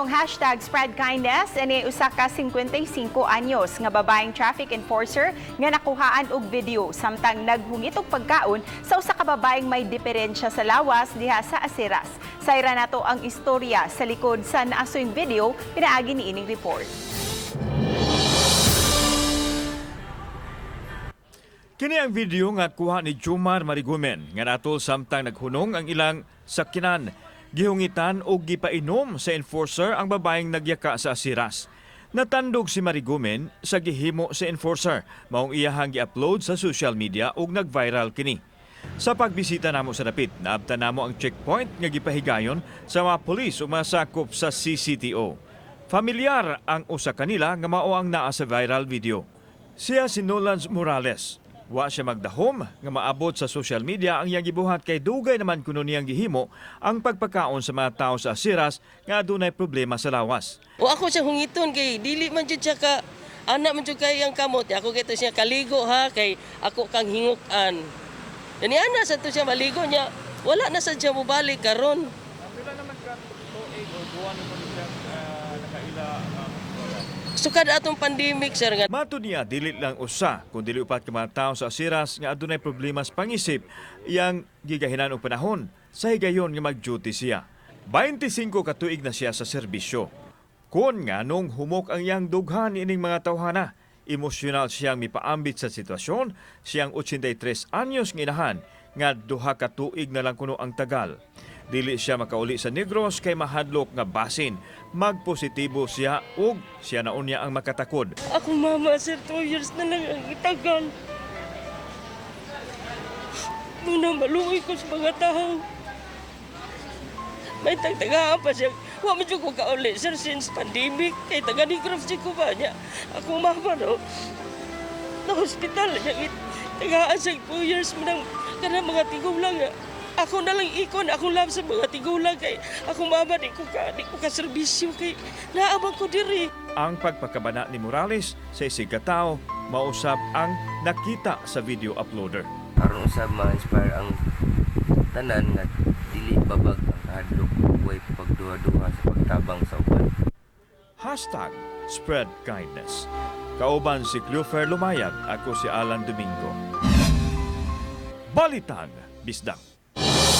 atong hashtag spread kindness, ini usa ka 55 anyos nga babaeng traffic enforcer nga nakuhaan og video samtang naghungit og pagkaon sa usa ka babaeng may diferensya sa lawas diha sa Asiras. Sayra nato ang istorya sa likod sa naasoyng video, pinaagi ni ining report. Kini ang video nga kuha ni Jumar Marigumen nga natol samtang naghunong ang ilang sakyanan. Gihungitan o gipainom sa enforcer ang babaeng nagyaka sa Asiras. Natandog si Marigumen sa gihimo sa enforcer, maong iyahang gi-upload sa social media ug nagviral kini. Sa pagbisita namo sa dapit, naabtan namo ang checkpoint nga gipahigayon sa mga pulis o mga sakop sa CCTO. Familiar ang usa kanila nga mao ang naa sa viral video. Siya si Nolan Morales. Wa siya magdahom nga maabot sa social media ang iyang gibuhat kay dugay naman kuno niyang gihimo ang pagpakaon sa mga tao sa Asiras nga adunay problema sa lawas. O ako siya hungiton kay dili man jud siya ka anak man jud kay ang kamot. Ako kay to siya kaligo ha kay ako kang hinguk-an. Dani ana sa to siya maligo niya. Wala na sa siya mobalik karon. Pila naman ka tuig o buwan mo siya nakaila Sukad atong pandemic sir nga. Matud niya dili lang usa kun dili upat ka mga tawo sa Asiras nga adunay problema sa pangisip iyang gigahinan og panahon sa higayon nga mag-duty siya. 25 ka tuig na siya sa serbisyo. Kun nga nung humok ang iyang dughan ining mga tawhana, emosyonal siyang mipaambit sa sitwasyon, siyang 83 anyos nga inahan nga duha ka tuig na lang kuno ang tagal. Dili siya makauli sa Negros kay mahadlok nga basin. Magpositibo siya ug siya na unya ang makatakod. Ako mama sir 2 years na lang ang itagal. Muna maluoy ko sa mga tao. May tagtagaan pa siya. Wa man jud ko kauli sir since pandemic kay taga Negros ko ba niya. Ako mama no. Na hospital niya tagaan siya 2 years mo nang kanang mga tigulang nga. Ako na lang ikon, ako lang sa mga tigulang kay ako mama di ko ka serbisyo kay naamang ko diri. Ang pagpakabana ni Morales sa isig katao mausap ang nakita sa video uploader. Aron usab ma-inspire ang tanan nga dili babag ang kahadlok way pagduha-duha sa pagtabang sa uban. Hashtag spread kindness. Kauban si Clover Lumayag, ako si Alan Domingo. Balitang Bisdak.